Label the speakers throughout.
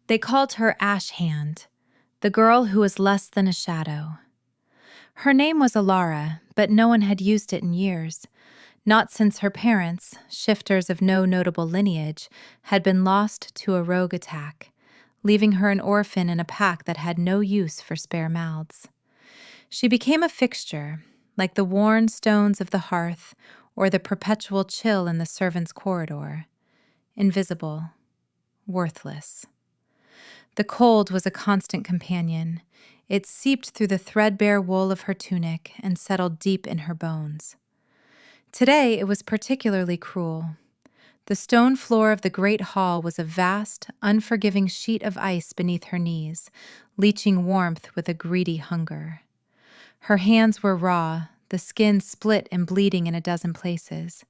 Speaker 1: They called her Ash Hand, the girl who was less than a shadow. Her name was Alara, but no one had used it in years, not since her parents, shifters of no notable lineage, had been lost to a rogue attack, leaving her an orphan in a pack that had no use for spare mouths. She became a fixture, like the worn stones of the hearth or the perpetual chill in the servants' corridor. Invisible, worthless. The cold was a constant companion. It seeped through the threadbare wool of her tunic and settled deep in her bones. Today it was particularly cruel. The stone floor of the great hall was a vast, unforgiving sheet of ice beneath her knees, leaching warmth with a greedy hunger. Her hands were raw, the skin split and bleeding in a dozen places.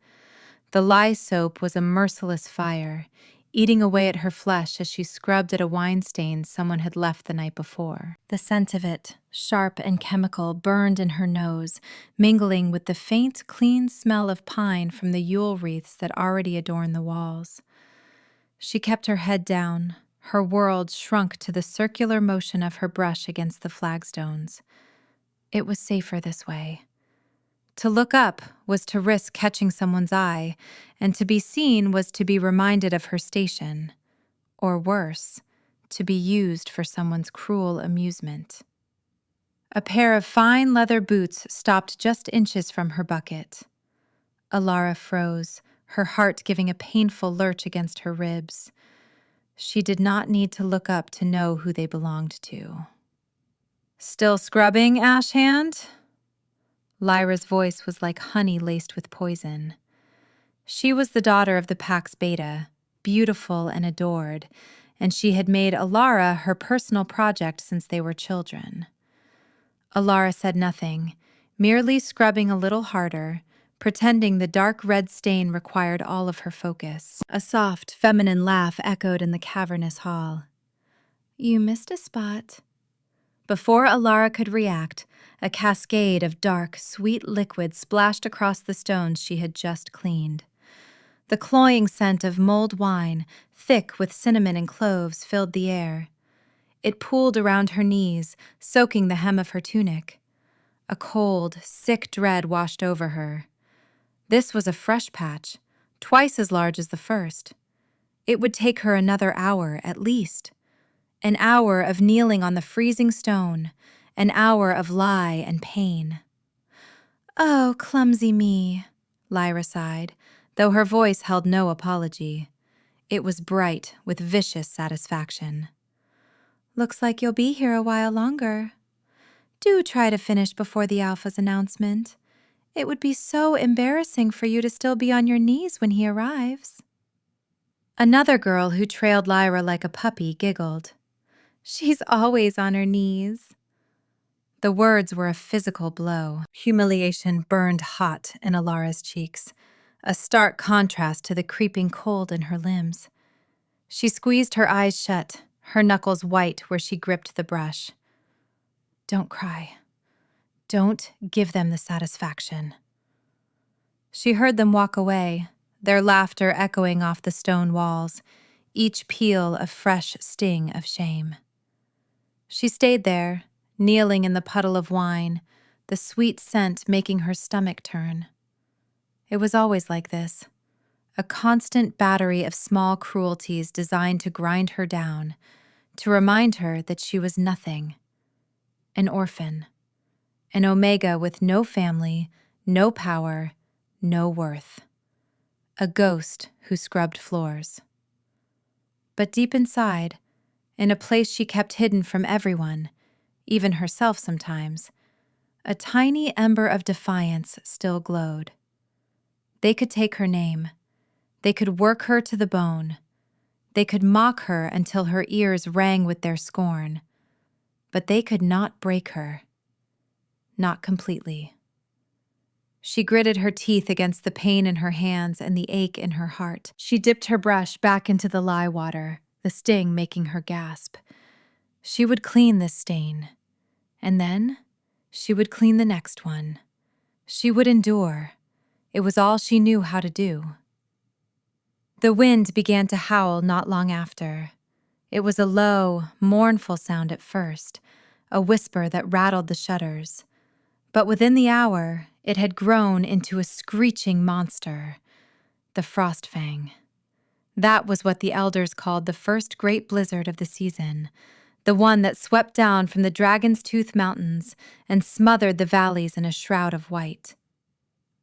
Speaker 1: The lye soap was a merciless fire, eating away at her flesh as she scrubbed at a wine stain someone had left the night before. The scent of it, sharp and chemical, burned in her nose, mingling with the faint, clean smell of pine from the Yule wreaths that already adorned the walls. She kept her head down. Her world shrunk to the circular motion of her brush against the flagstones. It was safer this way. To look up was to risk catching someone's eye, and to be seen was to be reminded of her station, or worse, to be used for someone's cruel amusement. A pair of fine leather boots stopped just inches from her bucket. Alara froze, her heart giving a painful lurch against her ribs. She did not need to look up to know who they belonged to. "Still scrubbing, Ash Hand?" Lyra's voice was like honey laced with poison. She was the daughter of the Pax Beta, beautiful and adored, and she had made Alara her personal project since they were children. Alara said nothing, merely scrubbing a little harder, pretending the dark red stain required all of her focus. A soft, feminine laugh echoed in the cavernous hall. "You missed a spot." Before Alara could react, a cascade of dark, sweet liquid splashed across the stones she had just cleaned. The cloying scent of mulled wine, thick with cinnamon and cloves, filled the air. It pooled around her knees, soaking the hem of her tunic. A cold, sick dread washed over her. This was a fresh patch, twice as large as the first. It would take her another hour, at least. An hour of kneeling on the freezing stone, an hour of lie and pain. "Oh, clumsy me," Lyra sighed, though her voice held no apology. It was bright with vicious satisfaction. "Looks like you'll be here a while longer. Do try to finish before the Alpha's announcement. It would be so embarrassing for you to still be on your knees when he arrives." Another girl who trailed Lyra like a puppy giggled. "She's always on her knees." The words were a physical blow. Humiliation burned hot in Alara's cheeks, a stark contrast to the creeping cold in her limbs. She squeezed her eyes shut, her knuckles white where she gripped the brush. "Don't cry. Don't give them the satisfaction." She heard them walk away, their laughter echoing off the stone walls, each peal a fresh sting of shame. She stayed there, kneeling in the puddle of wine, the sweet scent making her stomach turn. It was always like this, a constant battery of small cruelties designed to grind her down, to remind her that she was nothing, an orphan, an omega with no family, no power, no worth, a ghost who scrubbed floors. But deep inside, in a place she kept hidden from everyone, even herself sometimes, a tiny ember of defiance still glowed. They could take her name. They could work her to the bone. They could mock her until her ears rang with their scorn. But they could not break her. Not completely. She gritted her teeth against the pain in her hands and the ache in her heart. She dipped her brush back into the lye water, the sting making her gasp. She would clean this stain. And then she would clean the next one. She would endure. It was all she knew how to do. The wind began to howl not long after. It was a low, mournful sound at first, a whisper that rattled the shutters. But within the hour, it had grown into a screeching monster, the Frostfang. That was what the elders called the first great blizzard of the season, the one that swept down from the Dragon's Tooth Mountains and smothered the valleys in a shroud of white.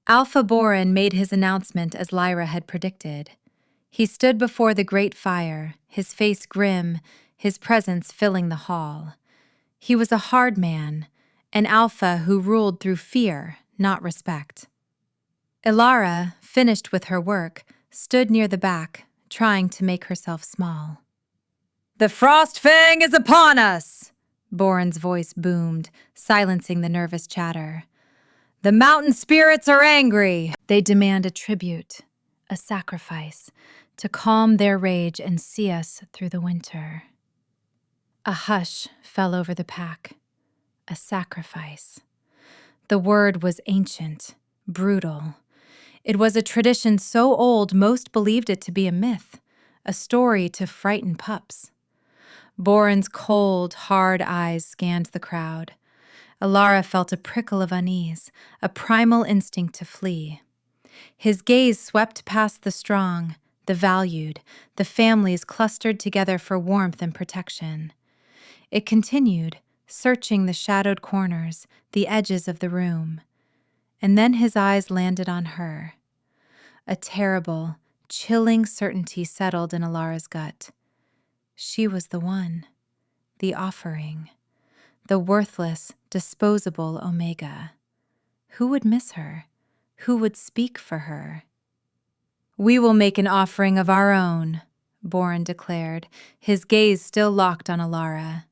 Speaker 1: Alpha Borin made his announcement as Lyra had predicted. He stood before the great fire, his face grim, his presence filling the hall. He was a hard man, an alpha who ruled through fear, not respect. Ilara, finished with her work, stood near the back, trying to make herself small. "The Frostfang is upon us!" Borin's voice boomed, silencing the nervous chatter. "The mountain spirits are angry. They demand a tribute, a sacrifice, to calm their rage and see us through the winter." A hush fell over the pack. A sacrifice. The word was ancient, brutal. It was a tradition so old most believed it to be a myth, a story to frighten pups. Borin's cold, hard eyes scanned the crowd. Ilara felt a prickle of unease, a primal instinct to flee. His gaze swept past the strong, the valued, the families clustered together for warmth and protection. It continued, searching the shadowed corners, the edges of the room. And then his eyes landed on her. A terrible, chilling certainty settled in Ilara's gut. She was the one, the offering, the worthless, disposable Omega. Who would miss her? Who would speak for her? "We will make an offering of our own," Borin declared, his gaze still locked on Ilara.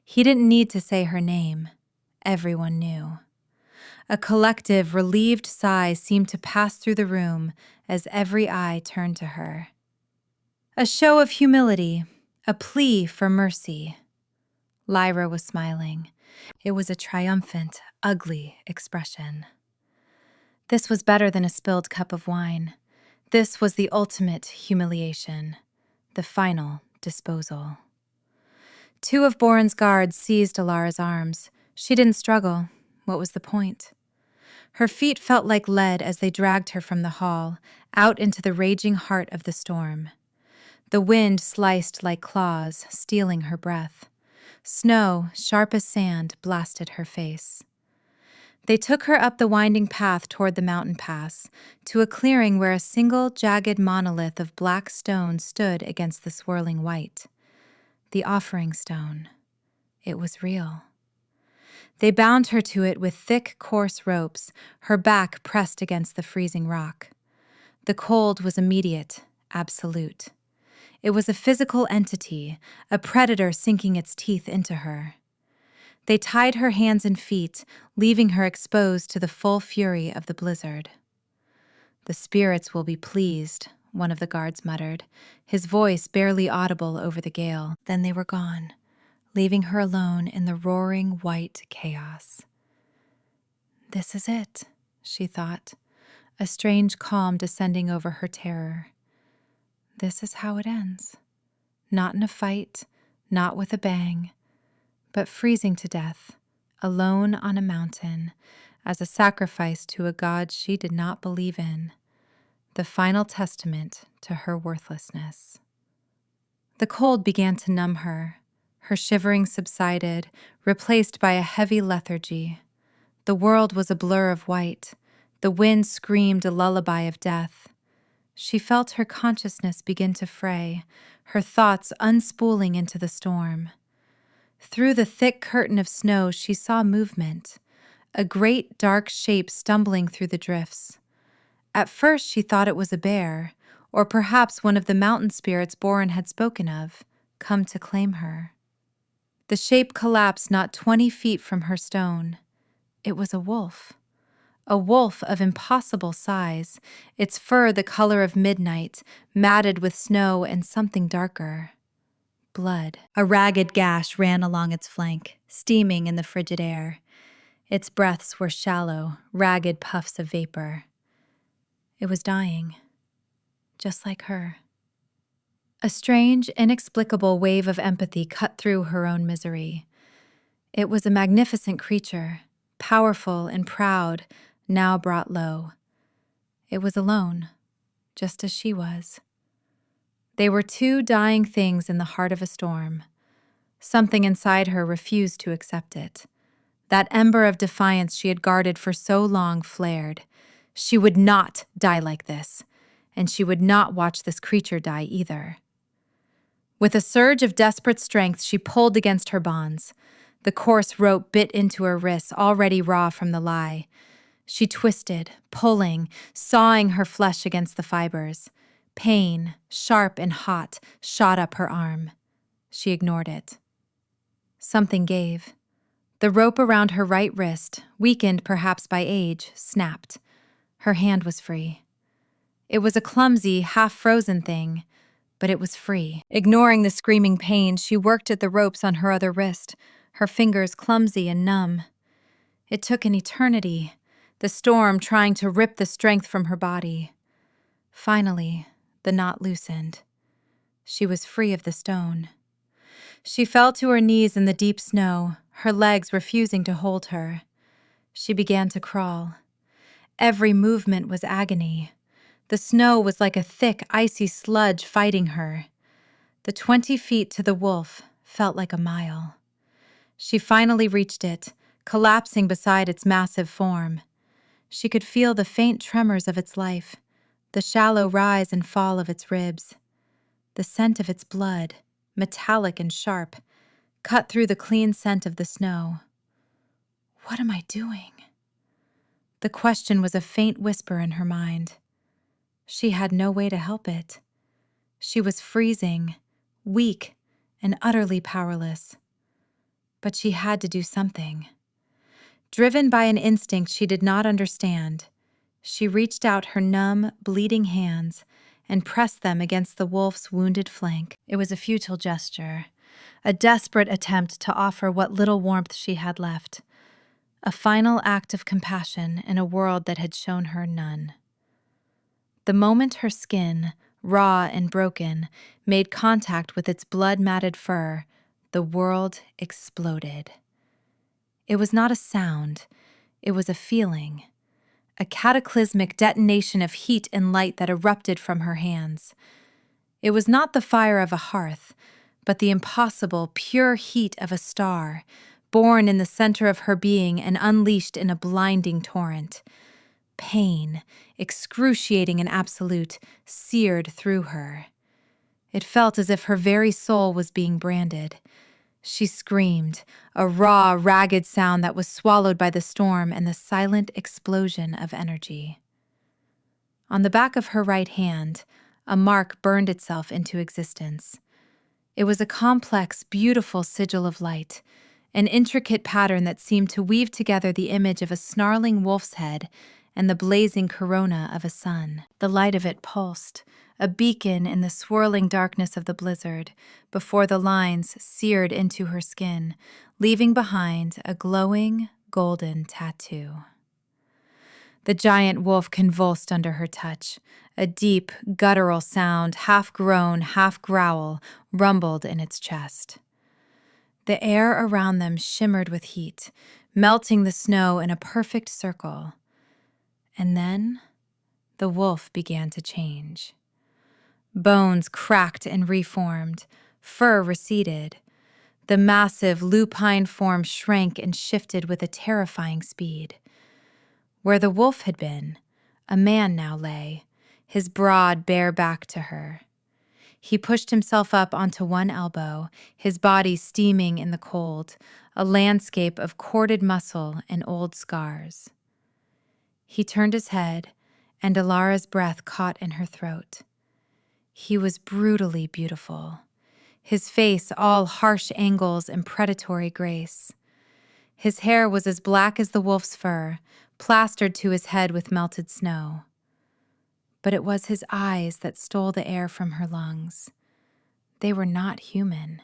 Speaker 1: He didn't need to say her name. Everyone knew. A collective, relieved sigh seemed to pass through the room as every eye turned to her. A show of humility, a plea for mercy. Lyra was smiling. It was a triumphant, ugly expression. This was better than a spilled cup of wine. This was the ultimate humiliation, the final disposal. Two of Borin's guards seized Ilara's arms. She didn't struggle. What was the point? Her feet felt like lead as they dragged her from the hall, out into the raging heart of the storm. The wind sliced like claws, stealing her breath. Snow, sharp as sand, blasted her face. They took her up the winding path toward the mountain pass, to a clearing where a single, jagged monolith of black stone stood against the swirling white. The offering stone. It was real. They bound her to it with thick, coarse ropes, her back pressed against the freezing rock. The cold was immediate, absolute. It was a physical entity, a predator sinking its teeth into her. They tied her hands and feet, leaving her exposed to the full fury of the blizzard. "The spirits will be pleased," one of the guards muttered, his voice barely audible over the gale. Then they were gone, leaving her alone in the roaring white chaos. This is it, she thought, a strange calm descending over her terror. This is how it ends. Not in a fight, not with a bang, but freezing to death, alone on a mountain, as a sacrifice to a god she did not believe in, the final testament to her worthlessness. The cold began to numb her. Her shivering subsided, replaced by a heavy lethargy. The world was a blur of white. The wind screamed a lullaby of death. She felt her consciousness begin to fray, her thoughts unspooling into the storm. Through the thick curtain of snow, she saw movement, a great dark shape stumbling through the drifts. At first, she thought it was a bear, or perhaps one of the mountain spirits Borin had spoken of, come to claim her. The shape collapsed not 20 feet from her stone. It was a wolf of impossible size, its fur the color of midnight, matted with snow and something darker. Blood. A ragged gash ran along its flank, steaming in the frigid air. Its breaths were shallow, ragged puffs of vapor. It was dying, just like her. A strange, inexplicable wave of empathy cut through her own misery. It was a magnificent creature, powerful and proud, now brought low. It was alone, just as she was. They were two dying things in the heart of a storm. Something inside her refused to accept it. That ember of defiance she had guarded for so long flared. She would not die like this, and she would not watch this creature die either. With a surge of desperate strength, she pulled against her bonds. The coarse rope bit into her wrists, already raw from the lie. She twisted, pulling, sawing her flesh against the fibers. Pain, sharp and hot, shot up her arm. She ignored it. Something gave. The rope around her right wrist, weakened perhaps by age, snapped. Her hand was free. It was a clumsy, half-frozen thing, but it was free. Ignoring the screaming pain, she worked at the ropes on her other wrist, her fingers clumsy and numb. It took an eternity, the storm trying to rip the strength from her body. Finally, the knot loosened. She was free of the stone. She fell to her knees in the deep snow, her legs refusing to hold her. She began to crawl. Every movement was agony. The snow was like a thick, icy sludge fighting her. The 20 feet to the wolf felt like a mile. She finally reached it, collapsing beside its massive form. She could feel the faint tremors of its life, the shallow rise and fall of its ribs. The scent of its blood, metallic and sharp, cut through the clean scent of the snow. What am I doing? The question was a faint whisper in her mind. She had no way to help it. She was freezing, weak, and utterly powerless. But she had to do something. Driven by an instinct she did not understand, she reached out her numb, bleeding hands and pressed them against the wolf's wounded flank. It was a futile gesture, a desperate attempt to offer what little warmth she had left, a final act of compassion in a world that had shown her none. The moment her skin, raw and broken, made contact with its blood-matted fur, the world exploded. It was not a sound, it was a feeling, a cataclysmic detonation of heat and light that erupted from her hands. It was not the fire of a hearth, but the impossible, pure heat of a star, born in the center of her being and unleashed in a blinding torrent. Pain, excruciating and absolute, seared through her. It felt as if her very soul was being branded. She screamed, a raw, ragged sound that was swallowed by the storm and the silent explosion of energy. On the back of her right hand, a mark burned itself into existence. It was a complex, beautiful sigil of light, an intricate pattern that seemed to weave together the image of a snarling wolf's head and the blazing corona of a sun. The light of it pulsed, a beacon in the swirling darkness of the blizzard, before the lines seared into her skin, leaving behind a glowing, golden tattoo. The giant wolf convulsed under her touch. A deep, guttural sound, half groan, half growl, rumbled in its chest. The air around them shimmered with heat, melting the snow in a perfect circle. And then the wolf began to change. Bones cracked and reformed, fur receded. The massive, lupine form shrank and shifted with a terrifying speed. Where the wolf had been, a man now lay, his broad, bare back to her. He pushed himself up onto one elbow, his body steaming in the cold, a landscape of corded muscle and old scars. He turned his head, and Alara's breath caught in her throat. He was brutally beautiful, his face all harsh angles and predatory grace. His hair was as black as the wolf's fur, plastered to his head with melted snow. But it was his eyes that stole the air from her lungs. They were not human.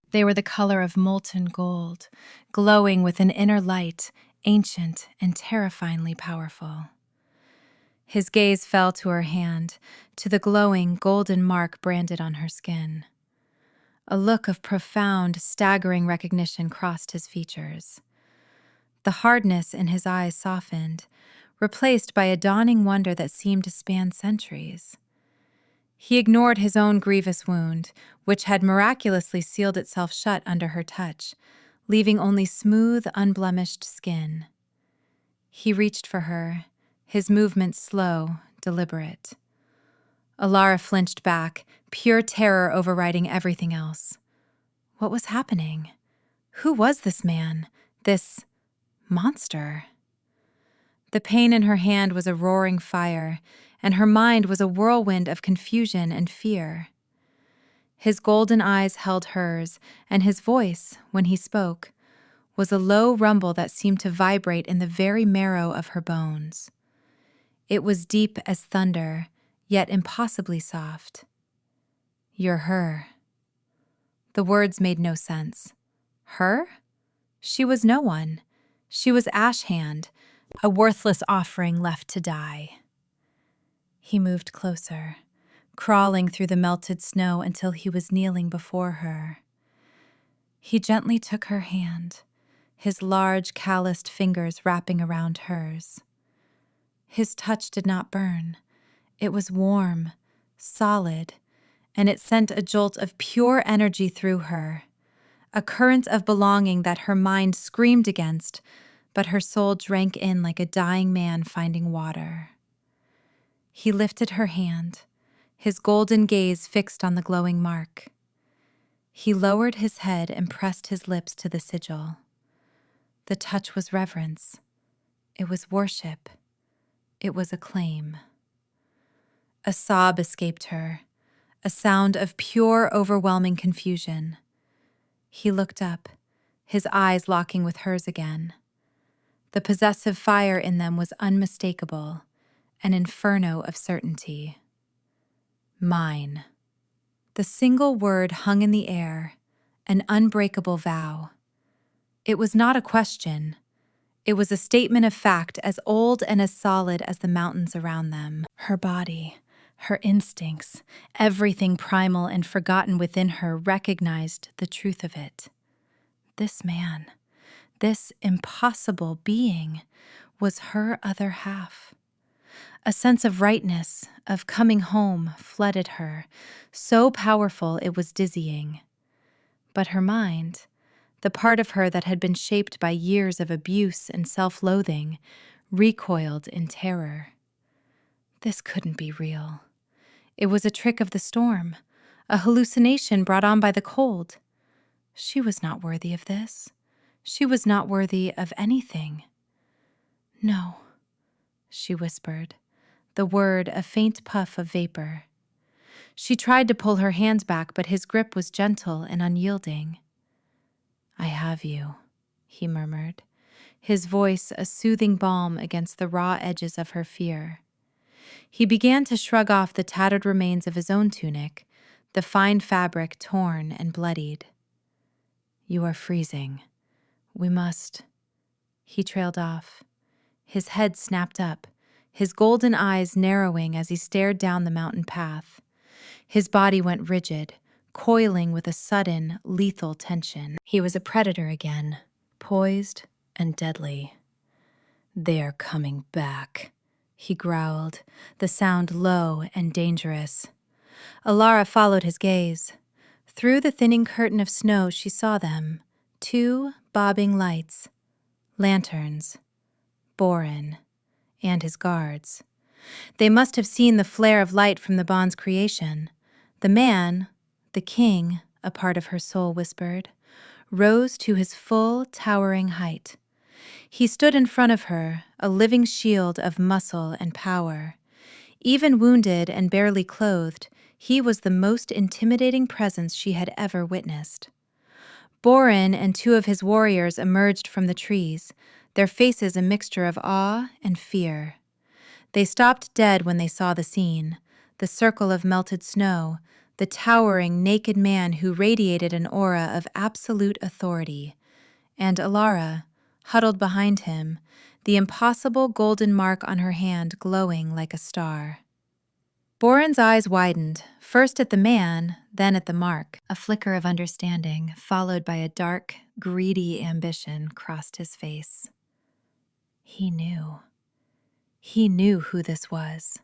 Speaker 1: They were the color of molten gold, glowing with an inner light, ancient and terrifyingly powerful. His gaze fell to her hand, to the glowing golden mark branded on her skin. A look of profound, staggering recognition crossed his features. The hardness in his eyes softened, replaced by a dawning wonder that seemed to span centuries. He ignored his own grievous wound, which had miraculously sealed itself shut under her touch, leaving only smooth, unblemished skin. He reached for her, his movements slow, deliberate. Alara flinched back, pure terror overriding everything else. What was happening? Who was this man? This monster? The pain in her hand was a roaring fire, and her mind was a whirlwind of confusion and fear. His golden eyes held hers, and his voice, when he spoke, was a low rumble that seemed to vibrate in the very marrow of her bones. It was deep as thunder, yet impossibly soft. "You're her." The words made no sense. Her? She was no one. She was Ash Hand, a worthless offering left to die. He moved closer, crawling through the melted snow until he was kneeling before her. He gently took her hand, his large, calloused fingers wrapping around hers. His touch did not burn. It was warm, solid, and it sent a jolt of pure energy through her, a current of belonging that her mind screamed against, but her soul drank in like a dying man finding water. He lifted her hand, his golden gaze fixed on the glowing mark. He lowered his head and pressed his lips to the sigil. The touch was reverence. It was worship. It was acclaim. A sob escaped her, a sound of pure, overwhelming confusion. He looked up, his eyes locking with hers again. The possessive fire in them was unmistakable, an inferno of certainty. Mine. The single word hung in the air, an unbreakable vow. It was not a question. It was a statement of fact as old and as solid as the mountains around them. Her body, her instincts, everything primal and forgotten within her recognized the truth of it. This man, this impossible being, was her other half. A sense of rightness, of coming home, flooded her, so powerful it was dizzying. But her mind, the part of her that had been shaped by years of abuse and self-loathing, recoiled in terror. This couldn't be real. It was a trick of the storm, a hallucination brought on by the cold. She was not worthy of this. She was not worthy of anything. "No," she whispered, the word a faint puff of vapor. She tried to pull her hands back, but his grip was gentle and unyielding. "I have you," he murmured, his voice a soothing balm against the raw edges of her fear. He began to shrug off the tattered remains of his own tunic, the fine fabric torn and bloodied. "You are freezing. We must—" He trailed off. His head snapped up, his golden eyes narrowing as he stared down the mountain path. His body went rigid, coiling with a sudden, lethal tension. He was a predator again, poised and deadly. "They are coming back," he growled, the sound low and dangerous. Alara followed his gaze. Through the thinning curtain of snow she saw them, two bobbing lights, lanterns, Borin, and his guards. They must have seen the flare of light from the bond's creation. The man, the king, a part of her soul whispered, rose to his full, towering height. He stood in front of her, a living shield of muscle and power. Even wounded and barely clothed, he was the most intimidating presence she had ever witnessed. Borin and two of his warriors emerged from the trees, their faces a mixture of awe and fear. They stopped dead when they saw the scene, the circle of melted snow, the towering, naked man who radiated an aura of absolute authority. And Alara, huddled behind him, the impossible golden mark on her hand glowing like a star. Boren's eyes widened, first at the man, then at the mark. A flicker of understanding, followed by a dark, greedy ambition, crossed his face. He knew. He knew who this was.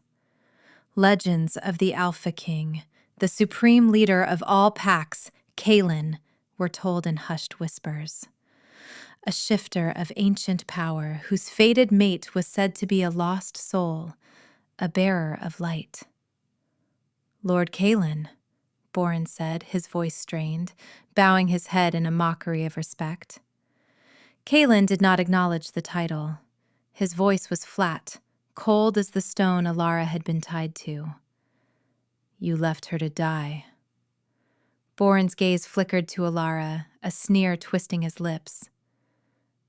Speaker 1: Legends of the Alpha King, the supreme leader of all packs, Kaelin, were told in hushed whispers. A shifter of ancient power whose fated mate was said to be a lost soul, a bearer of light. Lord Kaelin, Boren said, his voice strained, bowing his head in a mockery of respect. Kaelin did not acknowledge the title. His voice was flat, cold as the stone Alara had been tied to. You left her to die. Boren's gaze flickered to Alara, a sneer twisting his lips.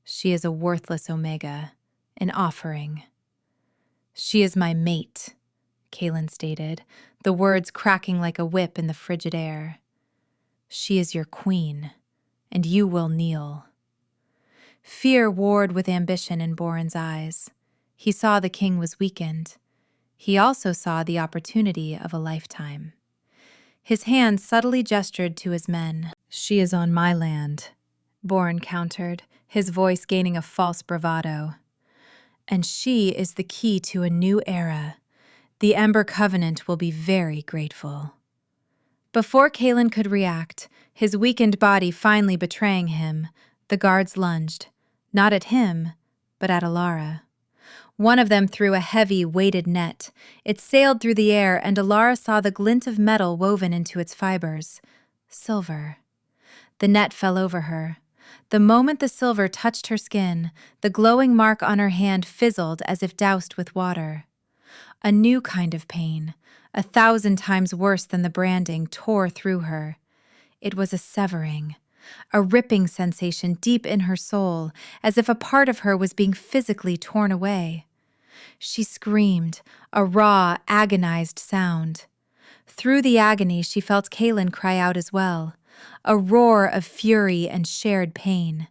Speaker 1: She is a worthless Omega, an offering. She is my mate, Kaelin stated, the words cracking like a whip in the frigid air. She is your queen, and you will kneel. Fear warred with ambition in Boren's eyes. He saw the king was weakened. He also saw the opportunity of a lifetime. His hand subtly gestured to his men. She is on my land, Boren countered, his voice gaining a false bravado. And she is the key to a new era. The Ember Covenant will be very grateful. Before Kaelin could react, his weakened body finally betraying him, the guards lunged, not at him, but at Alara. One of them threw a heavy, weighted net. It sailed through the air, and Alara saw the glint of metal woven into its fibers. Silver. The net fell over her. The moment the silver touched her skin, the glowing mark on her hand fizzled as if doused with water. A new kind of pain, 1,000 times worse than the branding, tore through her. It was a severing, a ripping sensation deep in her soul, as if a part of her was being physically torn away. She screamed, a raw, agonized sound. Through the agony, she felt Kaelin cry out as well, a roar of fury and shared pain.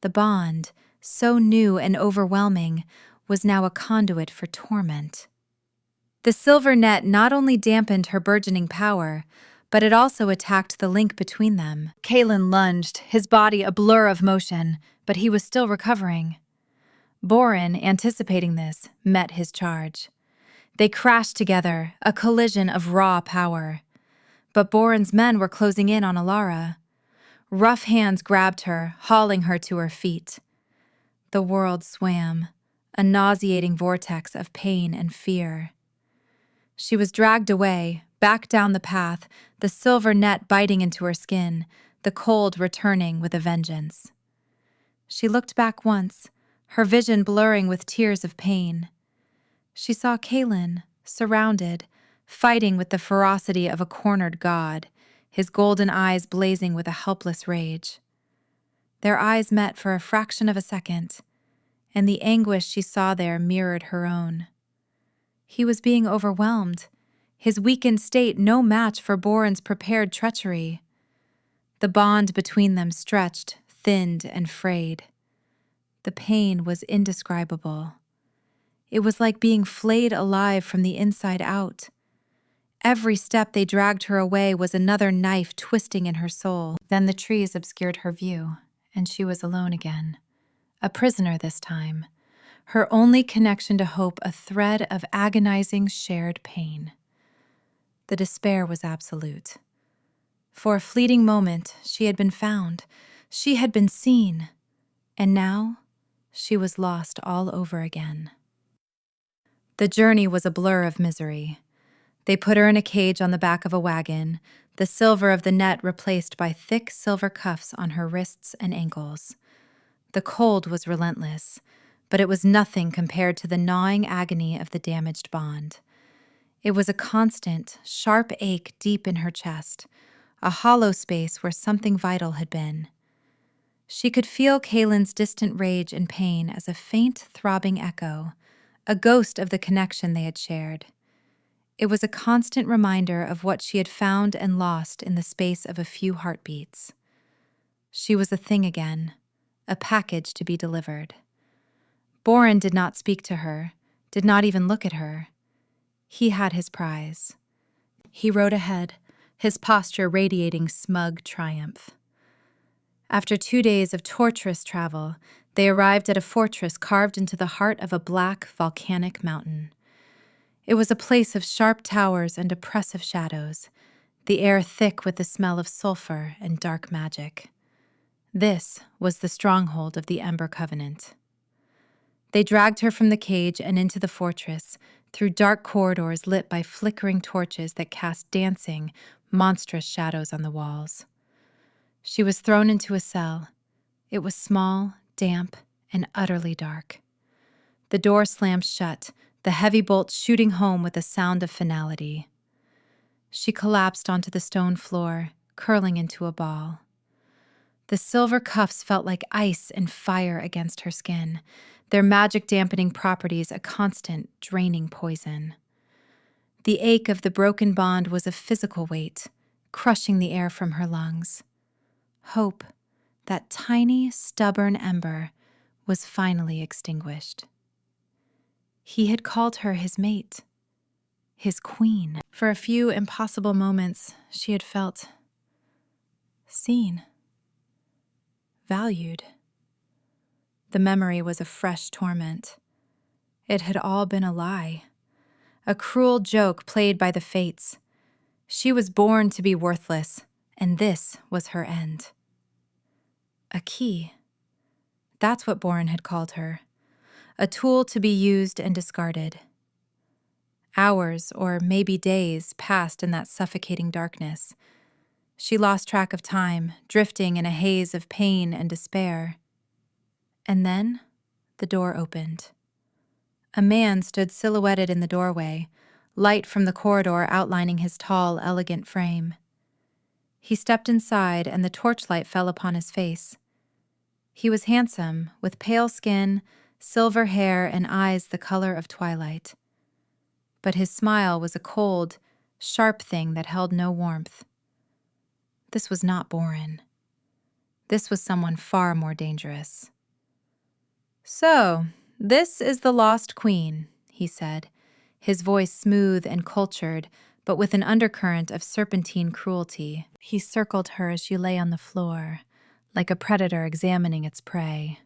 Speaker 1: The bond, so new and overwhelming, was now a conduit for torment. The silver net not only dampened her burgeoning power, but it also attacked the link between them. Kaelin lunged, his body a blur of motion, but he was still recovering. Boren, anticipating this, met his charge. They crashed together, a collision of raw power. But Boren's men were closing in on Alara. Rough hands grabbed her, hauling her to her feet. The world swam, a nauseating vortex of pain and fear. She was dragged away, back down the path, the silver net biting into her skin, the cold returning with a vengeance. She looked back once, her vision blurring with tears of pain. She saw Kaelin, surrounded, fighting with the ferocity of a cornered god, his golden eyes blazing with a helpless rage. Their eyes met for a fraction of a second, and the anguish she saw there mirrored her own. He was being overwhelmed, his weakened state no match for Boren's prepared treachery. The bond between them stretched, thinned, and frayed. The pain was indescribable. It was like being flayed alive from the inside out. Every step they dragged her away was another knife twisting in her soul. Then the trees obscured her view, and she was alone again. A prisoner this time. Her only connection to hope a thread of agonizing shared pain. The despair was absolute. For a fleeting moment, she had been found. She had been seen. And now, she was lost all over again. The journey was a blur of misery. They put her in a cage on the back of a wagon, the silver of the net replaced by thick silver cuffs on her wrists and ankles. The cold was relentless, but it was nothing compared to the gnawing agony of the damaged bond. It was a constant, sharp ache deep in her chest, a hollow space where something vital had been. She could feel Kaelin's distant rage and pain as a faint, throbbing echo, a ghost of the connection they had shared. It was a constant reminder of what she had found and lost in the space of a few heartbeats. She was a thing again, a package to be delivered. Boren did not speak to her, did not even look at her. He had his prize. He rode ahead, his posture radiating smug triumph. After 2 days of torturous travel, they arrived at a fortress carved into the heart of a black, volcanic mountain. It was a place of sharp towers and oppressive shadows, the air thick with the smell of sulfur and dark magic. This was the stronghold of the Ember Covenant. They dragged her from the cage and into the fortress, through dark corridors lit by flickering torches that cast dancing, monstrous shadows on the walls. She was thrown into a cell. It was small, damp, and utterly dark. The door slammed shut, the heavy bolts shooting home with a sound of finality. She collapsed onto the stone floor, curling into a ball. The silver cuffs felt like ice and fire against her skin, their magic-dampening properties a constant, draining poison. The ache of the broken bond was a physical weight, crushing the air from her lungs. Hope, that tiny, stubborn ember, was finally extinguished. He had called her his mate, his queen. For a few impossible moments, she had felt seen, valued. The memory was a fresh torment. It had all been a lie, a cruel joke played by the fates. She was born to be worthless, and this was her end. A key. That's what Boren had called her. A tool to be used and discarded. Hours, or maybe days, passed in that suffocating darkness. She lost track of time, drifting in a haze of pain and despair. And then, the door opened. A man stood silhouetted in the doorway, light from the corridor outlining his tall, elegant frame. He stepped inside, and the torchlight fell upon his face. He was handsome, with pale skin, silver hair, and eyes the color of twilight. But his smile was a cold, sharp thing that held no warmth. This was not Boren. This was someone far more dangerous. "So, this is the Lost Queen," he said, his voice smooth and cultured, but with an undercurrent of serpentine cruelty. He circled her as she lay on the floor, like a predator examining its prey.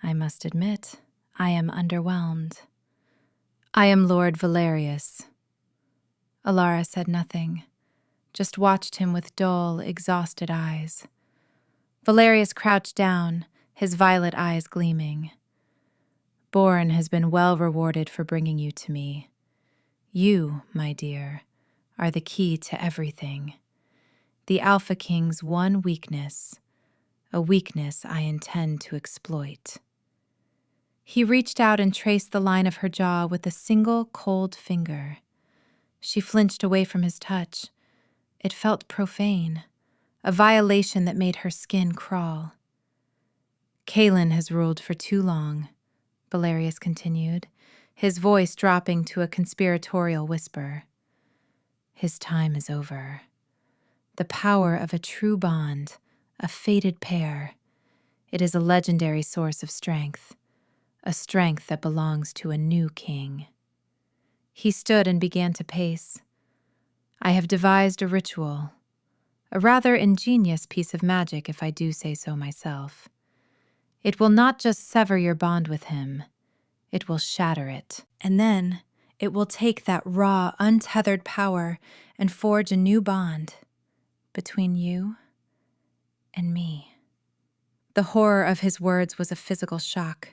Speaker 1: "I must admit, I am underwhelmed. I am Lord Valerius." Alara said nothing, just watched him with dull, exhausted eyes. Valerius crouched down, his violet eyes gleaming. "Boren has been well rewarded for bringing you to me. You, my dear, are the key to everything. The Alpha King's one weakness, a weakness I intend to exploit." He reached out and traced the line of her jaw with a single cold finger. She flinched away from his touch. It felt profane, a violation that made her skin crawl. "Kaelin has ruled for too long," Valerius continued, his voice dropping to a conspiratorial whisper. "His time is over. The power of a true bond, a fated pair. It is a legendary source of strength, a strength that belongs to a new king." He stood and began to pace. "I have devised a ritual, a rather ingenious piece of magic if I do say so myself. It will not just sever your bond with him, it will shatter it. And then it will take that raw, untethered power and forge a new bond between you and me." The horror of his words was a physical shock.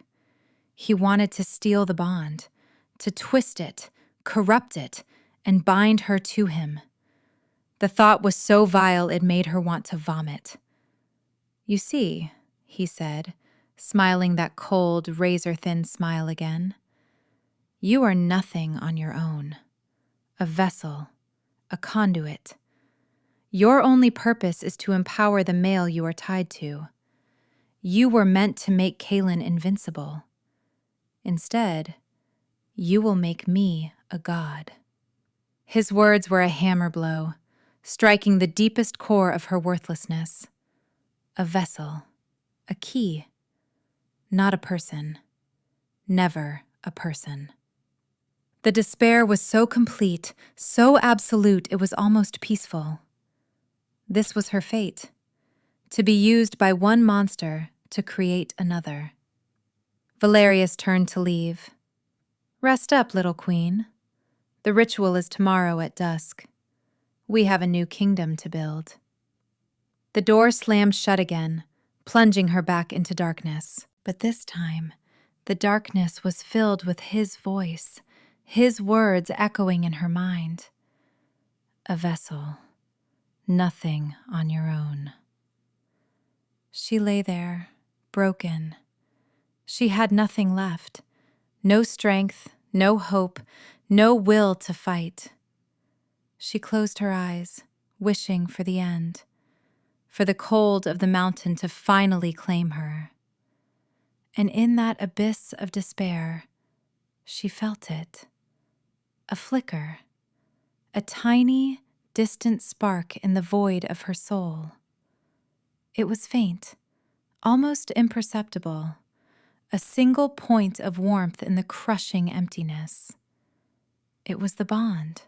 Speaker 1: He wanted to steal the bond, to twist it, corrupt it, and bind her to him. The thought was so vile it made her want to vomit. "You see," he said, smiling that cold, razor-thin smile again, "you are nothing on your own. A vessel, a conduit. Your only purpose is to empower the male you are tied to. You were meant to make Kaelin invincible. Instead, you will make me a god." His words were a hammer blow, striking the deepest core of her worthlessness. A vessel, a key, not a person. never a person. The despair was so complete, so absolute, it was almost peaceful. This was her fate, to be used by one monster to create another. Valerius turned to leave. "Rest up, little queen. The ritual is tomorrow at dusk. We have a new kingdom to build." The door slammed shut again, plunging her back into darkness. But this time, the darkness was filled with his voice, his words echoing in her mind. "A vessel, nothing on your own." She lay there, broken. She had nothing left, no strength, no hope, no will to fight. She closed her eyes, wishing for the end, for the cold of the mountain to finally claim her. And in that abyss of despair, she felt it. A flicker, a tiny, distant spark in the void of her soul. It was faint, almost imperceptible, a single point of warmth in the crushing emptiness. It was the bond.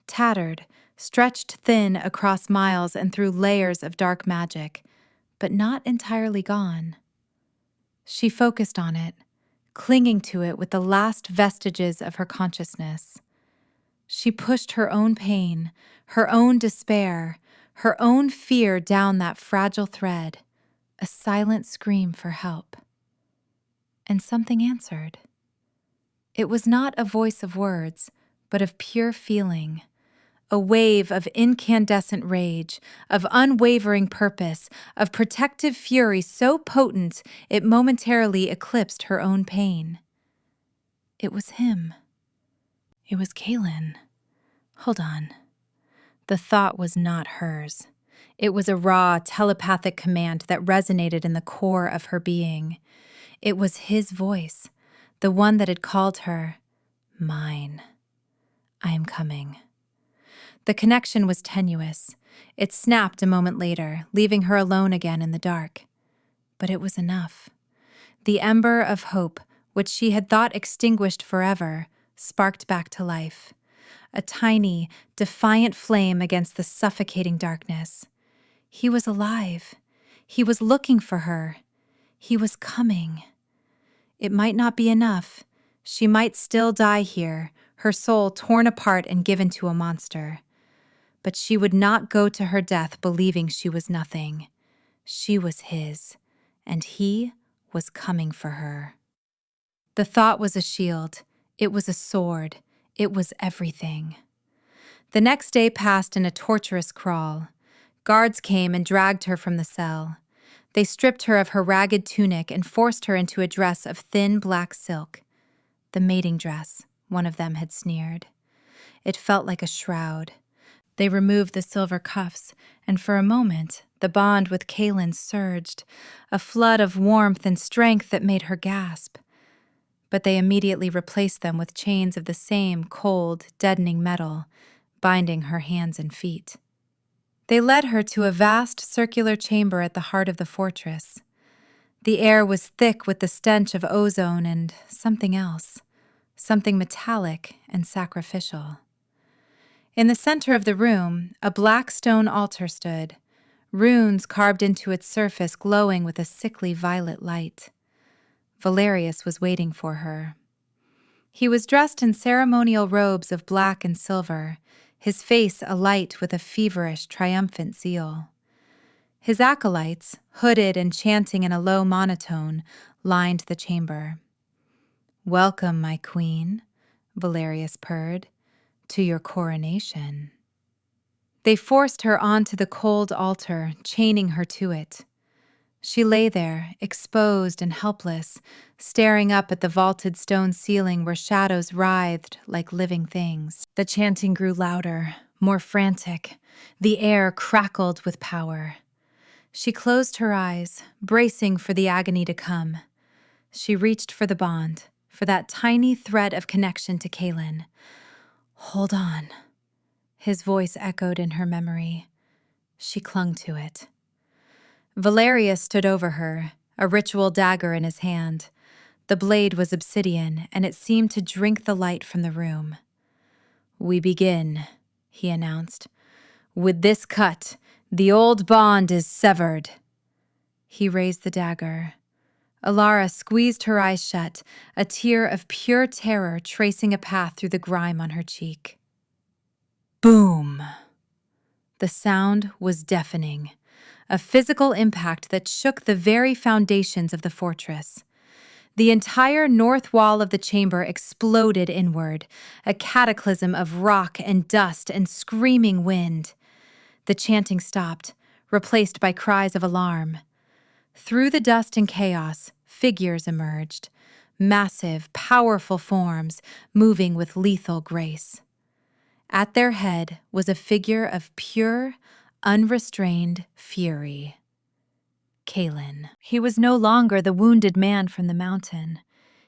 Speaker 1: Tattered, stretched thin across miles and through layers of dark magic, but not entirely gone. She focused on it, clinging to it with the last vestiges of her consciousness. She pushed her own pain, her own despair, her own fear down that fragile thread, a silent scream for help. And something answered. It was not a voice of words, but of pure feeling, a wave of incandescent rage, of unwavering purpose, of protective fury so potent it momentarily eclipsed her own pain. It was him. It was Kaelin. Hold on. The thought was not hers. It was a raw, telepathic command that resonated in the core of her being. It was his voice, the one that had called her, "Mine. I am coming." The connection was tenuous. It snapped a moment later, leaving her alone again in the dark. But it was enough. The ember of hope, which she had thought extinguished forever, sparked back to life. A tiny, defiant flame against the suffocating darkness. He was alive. He was looking for her. He was coming. It might not be enough. She might still die here, her soul torn apart and given to a monster. But she would not go to her death believing she was nothing. She was his, and he was coming for her. The thought was a shield. It was a sword. It was everything. The next day passed in a torturous crawl. Guards came and dragged her from the cell. They stripped her of her ragged tunic and forced her into a dress of thin black silk. The mating dress, one of them had sneered. It felt like a shroud. They removed the silver cuffs, and for a moment, the bond with Kaelin surged, a flood of warmth and strength that made her gasp. But they immediately replaced them with chains of the same cold, deadening metal, binding her hands and feet. They led her to a vast circular chamber at the heart of the fortress. The air was thick with the stench of ozone and something else, something metallic and sacrificial. In the center of the room, a black stone altar stood, runes carved into its surface glowing with a sickly violet light. Valerius was waiting for her. He was dressed in ceremonial robes of black and silver, his face alight with a feverish, triumphant zeal. His acolytes, hooded and chanting in a low monotone, lined the chamber. "Welcome, my queen," Valerius purred, "to your coronation." They forced her onto the cold altar, chaining her to it. She lay there, exposed and helpless, staring up at the vaulted stone ceiling where shadows writhed like living things. The chanting grew louder, more frantic. The air crackled with power. She closed her eyes, bracing for the agony to come. She reached for the bond, for that tiny thread of connection to Kaelin. "Hold on." His voice echoed in her memory. She clung to it. Valerius stood over her, a ritual dagger in his hand. The blade was obsidian, and it seemed to drink the light from the room. "We begin," he announced. "With this cut, the old bond is severed." He raised the dagger. Alara squeezed her eyes shut, a tear of pure terror tracing a path through the grime on her cheek. Boom! The sound was deafening, a physical impact that shook the very foundations of the fortress. The entire north wall of the chamber exploded inward, a cataclysm of rock and dust and screaming wind. The chanting stopped, replaced by cries of alarm. Through the dust and chaos, figures emerged, massive, powerful forms moving with lethal grace. At their head was a figure of pure, unrestrained fury. Kaelin. He was no longer the wounded man from the mountain.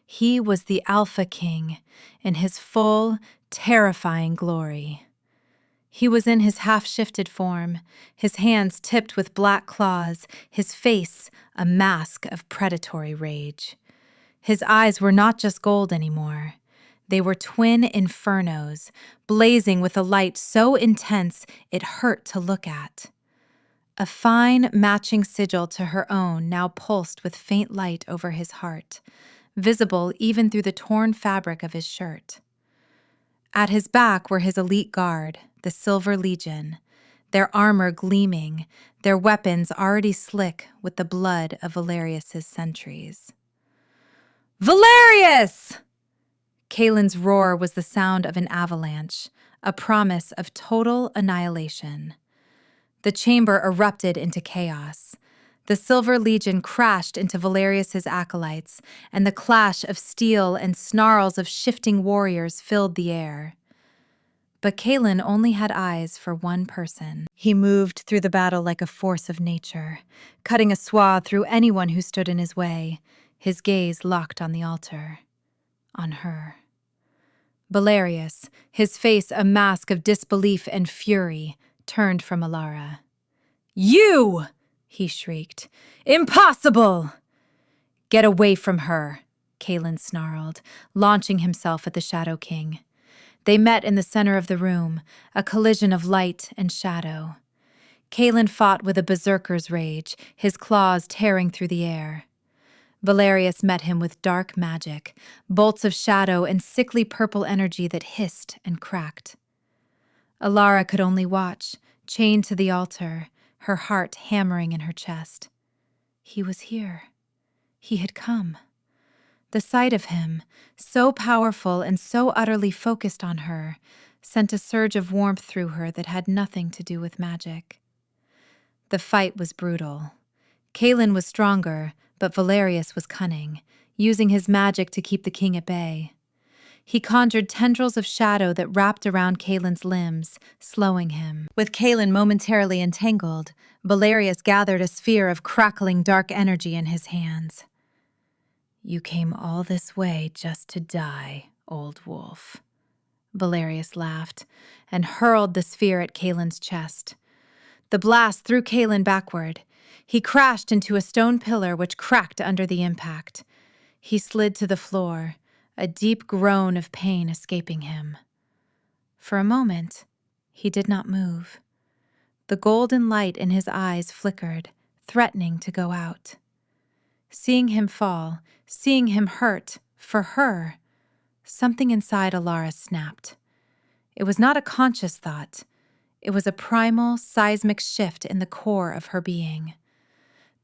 Speaker 1: He was the Alpha King in his full, terrifying glory. He was in his half-shifted form, his hands tipped with black claws, his face a mask of predatory rage. His eyes were not just gold anymore. They were twin infernos, blazing with a light so intense it hurt to look at. A fine, matching sigil to her own now pulsed with faint light over his heart, visible even through the torn fabric of his shirt. At his back were his elite guard, the Silver Legion, their armor gleaming, their weapons already slick with the blood of Valerius's sentries. "Valerius!" Kaelin's roar was the sound of an avalanche, a promise of total annihilation. The chamber erupted into chaos. The Silver Legion crashed into Valerius's acolytes, and the clash of steel and snarls of shifting warriors filled the air. But Kaelin only had eyes for one person. He moved through the battle like a force of nature, cutting a swath through anyone who stood in his way, his gaze locked on the altar. On her. Valerius, his face a mask of disbelief and fury, turned from Alara. "You!" he shrieked. "Impossible!" "Get away from her," Kaelin snarled, launching himself at the Shadow King. They met in the center of the room, a collision of light and shadow. Kaelin fought with a berserker's rage, his claws tearing through the air. Valerius met him with dark magic, bolts of shadow and sickly purple energy that hissed and cracked. Alara could only watch, chained to the altar, her heart hammering in her chest. He was here. He had come. The sight of him, so powerful and so utterly focused on her, sent a surge of warmth through her that had nothing to do with magic. The fight was brutal. Kaelin was stronger, but Valerius was cunning, using his magic to keep the king at bay. He conjured tendrils of shadow that wrapped around Kaelin's limbs, slowing him. With Kaelin momentarily entangled, Valerius gathered a sphere of crackling dark energy in his hands. "You came all this way just to die, old wolf." Valerius laughed and hurled the sphere at Kaelin's chest. The blast threw Kaelin backward. He crashed into a stone pillar which cracked under the impact. He slid to the floor, a deep groan of pain escaping him. For a moment, he did not move. The golden light in his eyes flickered, threatening to go out. Seeing him fall, seeing him hurt, for her, something inside Alara snapped. It was not a conscious thought. It was a primal, seismic shift in the core of her being.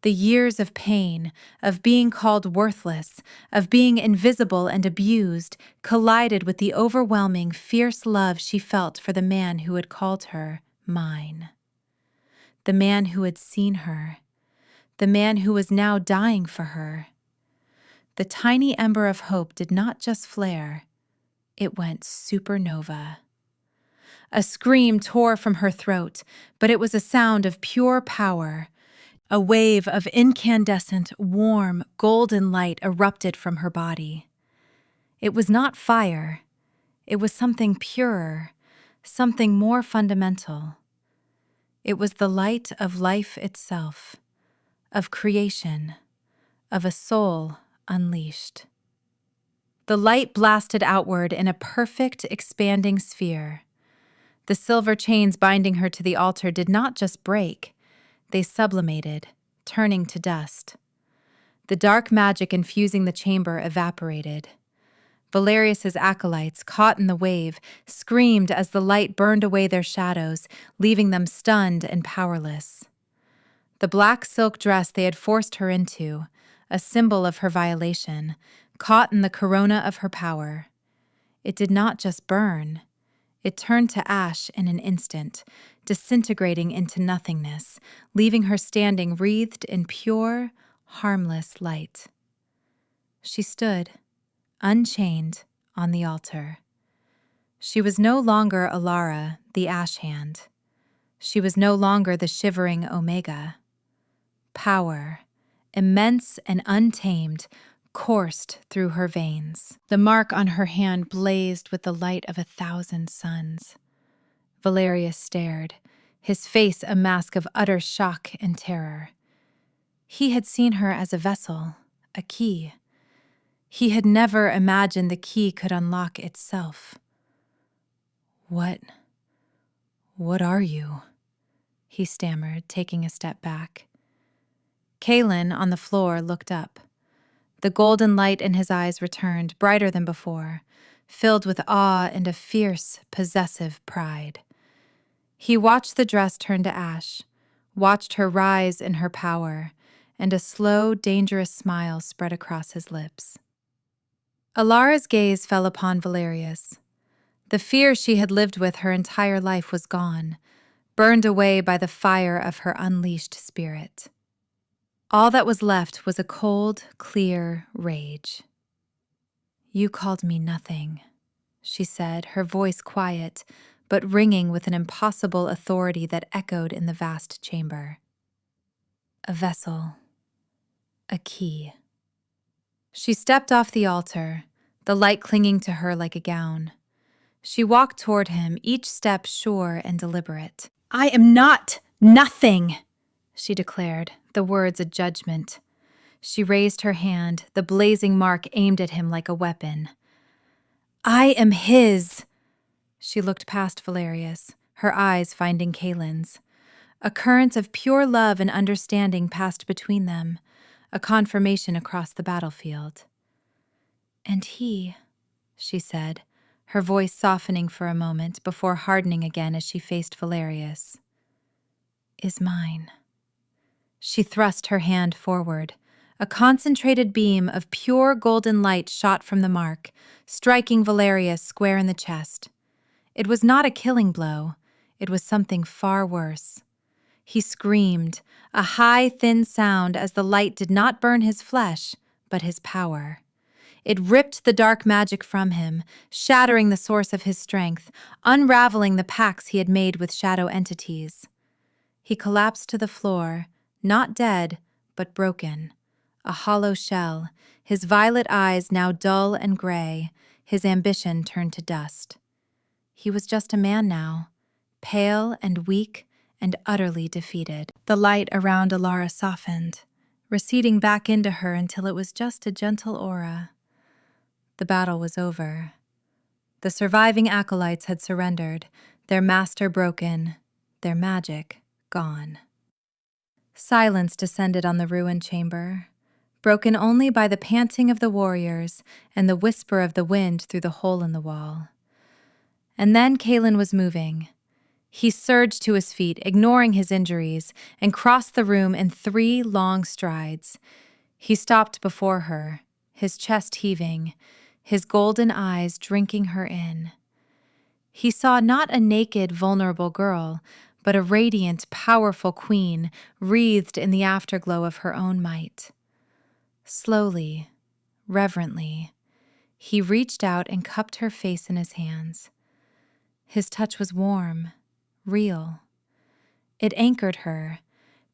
Speaker 1: The years of pain, of being called worthless, of being invisible and abused, collided with the overwhelming, fierce love she felt for the man who had called her mine. The man who had seen her. The man who was now dying for her. The tiny ember of hope did not just flare. It went supernova. A scream tore from her throat, but it was a sound of pure power. A wave of incandescent, warm, golden light erupted from her body. It was not fire. It was something purer, something more fundamental. It was the light of life itself, of creation, of a soul unleashed. The light blasted outward in a perfect, expanding sphere. The silver chains binding her to the altar did not just break, they sublimated, turning to dust. The dark magic infusing the chamber evaporated. Valerius's acolytes, caught in the wave, screamed as the light burned away their shadows, leaving them stunned and powerless. The black silk dress they had forced her into, a symbol of her violation, caught in the corona of her power. It did not just burn. It turned to ash in an instant, disintegrating into nothingness, leaving her standing wreathed in pure, harmless light. She stood, unchained, on the altar. She was no longer Alara, the Ash Hand. She was no longer the shivering Omega. Power, immense and untamed, coursed through her veins. The mark on her hand blazed with the light of 1,000 suns. Valerius stared, his face a mask of utter shock and terror. He had seen her as a vessel, a key. He had never imagined the key could unlock itself. What are you?" he stammered, taking a step back. Kaelin, on the floor, looked up. The golden light in his eyes returned, brighter than before, filled with awe and a fierce, possessive pride. He watched the dress turn to ash, watched her rise in her power, and a slow, dangerous smile spread across his lips. Alara's gaze fell upon Valerius. The fear she had lived with her entire life was gone, burned away by the fire of her unleashed spirit. All that was left was a cold, clear rage. "You called me nothing," she said, her voice quiet, but ringing with an impossible authority that echoed in the vast chamber. "A vessel. A key." She stepped off the altar, the light clinging to her like a gown. She walked toward him, each step sure and deliberate. "I am not nothing," she declared, the words a judgment. She raised her hand, the blazing mark aimed at him like a weapon. "I am his." She looked past Valerius, her eyes finding Kaelin's. A current of pure love and understanding passed between them, a confirmation across the battlefield. "And he," she said, her voice softening for a moment before hardening again as she faced Valerius, "is mine." She thrust her hand forward. A concentrated beam of pure golden light shot from the mark, striking Valerius square in the chest. It was not a killing blow. It was something far worse. He screamed, a high, thin sound as the light did not burn his flesh, but his power. It ripped the dark magic from him, shattering the source of his strength, unraveling the pacts he had made with shadow entities. He collapsed to the floor, not dead, but broken, a hollow shell, his violet eyes now dull and gray, his ambition turned to dust. He was just a man now, pale and weak and utterly defeated. The light around Alara softened, receding back into her until it was just a gentle aura. The battle was over. The surviving acolytes had surrendered, their master broken, their magic gone. Silence descended on the ruined chamber, broken only by the panting of the warriors and the whisper of the wind through the hole in the wall. And then Kaelin was moving. He surged to his feet, ignoring his injuries, and crossed the room in 3 long strides. He stopped before her, his chest heaving, his golden eyes drinking her in. He saw not a naked, vulnerable girl, but a radiant, powerful queen wreathed in the afterglow of her own might. Slowly, reverently, he reached out and cupped her face in his hands. His touch was warm, real. It anchored her,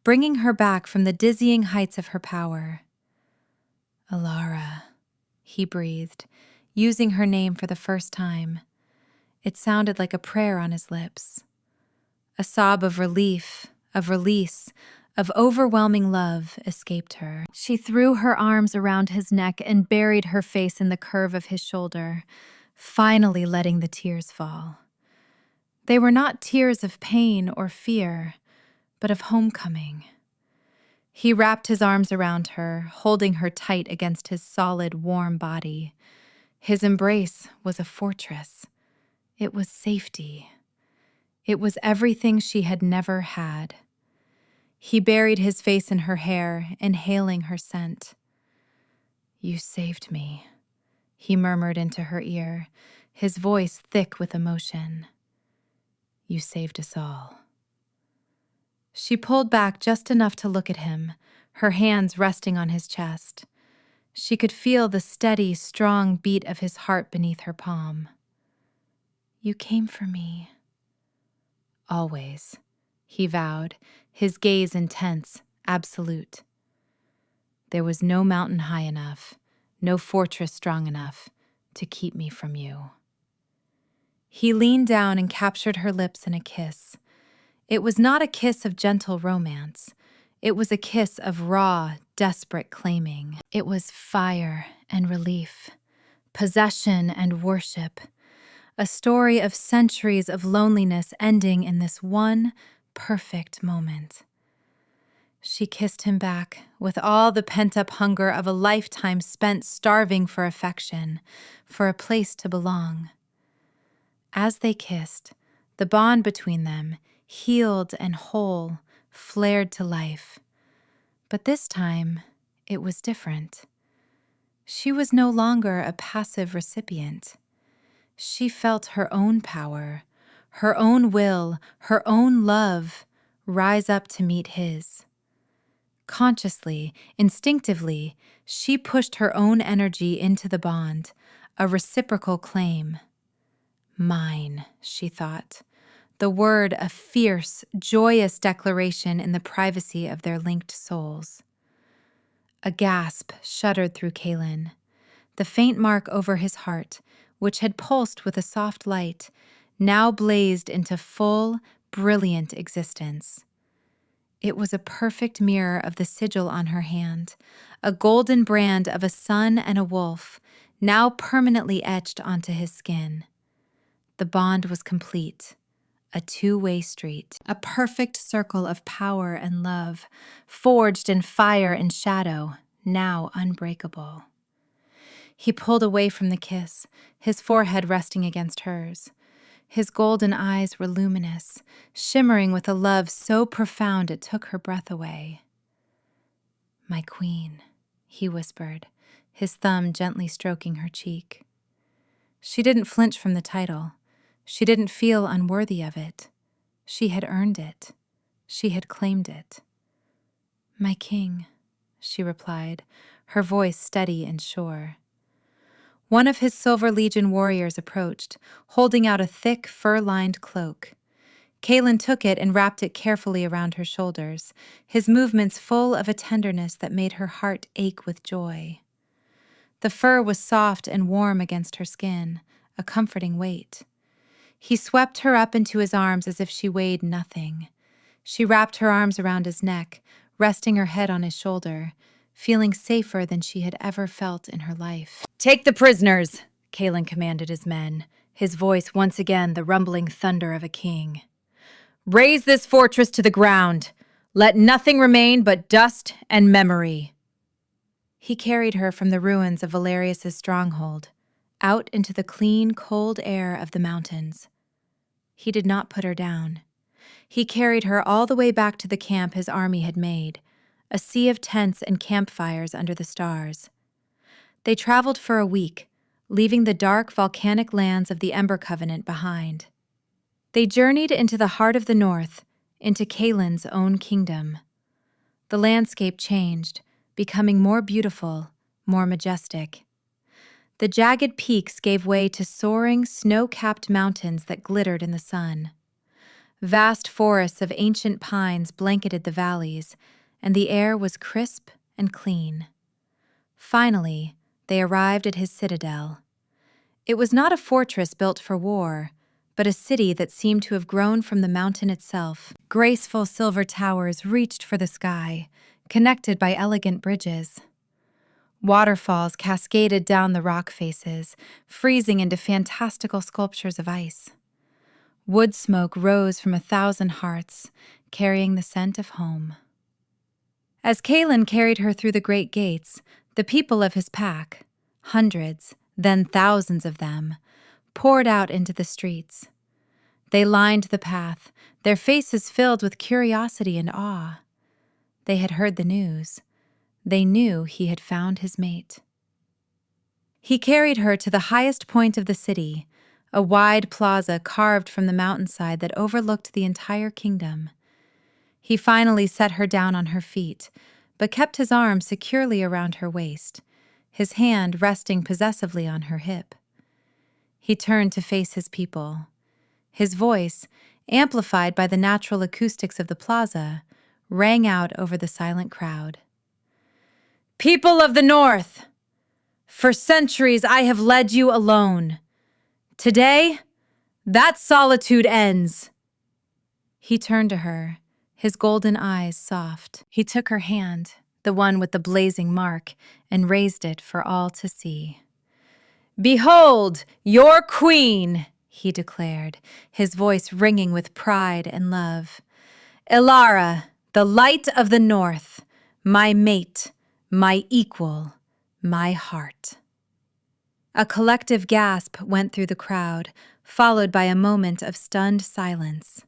Speaker 1: bringing her back from the dizzying heights of her power. "Alara," he breathed, using her name for the first time. It sounded like a prayer on his lips. A sob of relief, of release, of overwhelming love escaped her. She threw her arms around his neck and buried her face in the curve of his shoulder, finally letting the tears fall. They were not tears of pain or fear, but of homecoming. He wrapped his arms around her, holding her tight against his solid, warm body. His embrace was a fortress. It was safety. It was everything she had never had. He buried his face in her hair, inhaling her scent. "You saved me," he murmured into her ear, his voice thick with emotion. "You saved us all." She pulled back just enough to look at him, her hands resting on his chest. She could feel the steady, strong beat of his heart beneath her palm. "You came for me." "Always," he vowed, his gaze intense, absolute. "There was no mountain high enough, no fortress strong enough to keep me from you." He leaned down and captured her lips in a kiss. It was not a kiss of gentle romance. It was a kiss of raw, desperate claiming. It was fire and relief, possession and worship, a story of centuries of loneliness ending in this one perfect moment. She kissed him back with all the pent-up hunger of a lifetime spent starving for affection, for a place to belong. As they kissed, the bond between them, healed and whole, flared to life. But this time, it was different. She was no longer a passive recipient. She felt her own power, her own will, her own love rise up to meet his. Consciously, instinctively, she pushed her own energy into the bond, a reciprocal claim. "Mine," she thought, the word a fierce, joyous declaration in the privacy of their linked souls. A gasp shuddered through Kaelin. The faint mark over his heart, which had pulsed with a soft light, now blazed into full, brilliant existence. It was a perfect mirror of the sigil on her hand, a golden brand of a sun and a wolf, now permanently etched onto his skin. The bond was complete, a two-way street, a perfect circle of power and love, forged in fire and shadow, now unbreakable. He pulled away from the kiss, his forehead resting against hers. His golden eyes were luminous, shimmering with a love so profound it took her breath away. "My queen," he whispered, his thumb gently stroking her cheek. She didn't flinch from the title. She didn't feel unworthy of it. She had earned it. She had claimed it. "My king," she replied, her voice steady and sure. One of his Silver Legion warriors approached, holding out a thick, fur-lined cloak. Kaelin took it and wrapped it carefully around her shoulders, his movements full of a tenderness that made her heart ache with joy. The fur was soft and warm against her skin, a comforting weight. He swept her up into his arms as if she weighed nothing. She wrapped her arms around his neck, resting her head on his shoulder, feeling safer than she had ever felt in her life. "Take the prisoners," Kaelin commanded his men, his voice once again the rumbling thunder of a king. "Raze this fortress to the ground. Let nothing remain but dust and memory." He carried her from the ruins of Valerius's stronghold, out into the clean, cold air of the mountains. He did not put her down. He carried her all the way back to the camp his army had made, a sea of tents and campfires under the stars. They traveled for a week, leaving the dark volcanic lands of the Ember Covenant behind. They journeyed into the heart of the north, into Kaelin's own kingdom. The landscape changed, becoming more beautiful, more majestic. The jagged peaks gave way to soaring, snow-capped mountains that glittered in the sun. Vast forests of ancient pines blanketed the valleys, and the air was crisp and clean. Finally, they arrived at his citadel. It was not a fortress built for war, but a city that seemed to have grown from the mountain itself. Graceful silver towers reached for the sky, connected by elegant bridges. Waterfalls cascaded down the rock faces, freezing into fantastical sculptures of ice. Wood smoke rose from 1,000 hearths, carrying the scent of home. As Kaelin carried her through the great gates, the people of his pack, hundreds, then thousands of them, poured out into the streets. They lined the path, their faces filled with curiosity and awe. They had heard the news. They knew he had found his mate. He carried her to the highest point of the city, a wide plaza carved from the mountainside that overlooked the entire kingdom. He finally set her down on her feet, but kept his arm securely around her waist, his hand resting possessively on her hip. He turned to face his people. His voice, amplified by the natural acoustics of the plaza, rang out over the silent crowd. "People of the North! For centuries I have led you alone. Today, that solitude ends." He turned to her, his golden eyes soft. He took her hand, the one with the blazing mark, and raised it for all to see. "Behold, your queen," he declared, his voice ringing with pride and love. "Elara, the light of the North, my mate, my equal, my heart." A collective gasp went through the crowd, followed by a moment of stunned silence.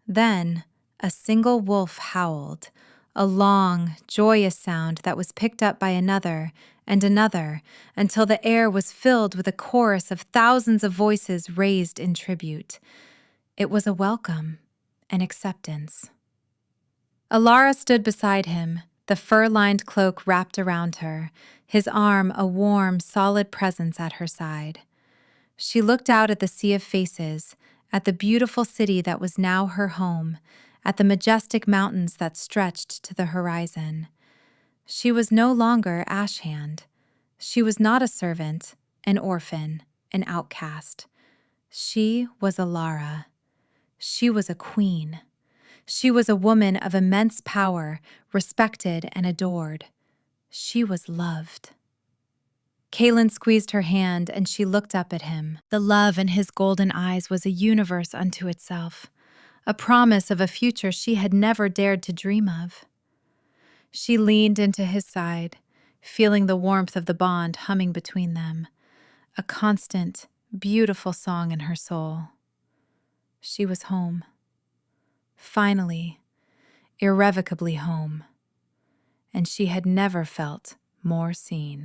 Speaker 1: Then, a single wolf howled, a long, joyous sound that was picked up by another and another until the air was filled with a chorus of thousands of voices raised in tribute. It was a welcome, an acceptance. Elara stood beside him, the fur-lined cloak wrapped around her, his arm a warm, solid presence at her side. She looked out at the sea of faces, at the beautiful city that was now her home, at the majestic mountains that stretched to the horizon. She was no longer Ashhand. She was not a servant, an orphan, an outcast. She was Elara. She was a queen. She was a woman of immense power, respected and adored. She was loved. Kaelin squeezed her hand and she looked up at him. The love in his golden eyes was a universe unto itself, a promise of a future she had never dared to dream of. She leaned into his side, feeling the warmth of the bond humming between them, a constant, beautiful song in her soul. She was home. Finally, irrevocably home. And she had never felt more seen.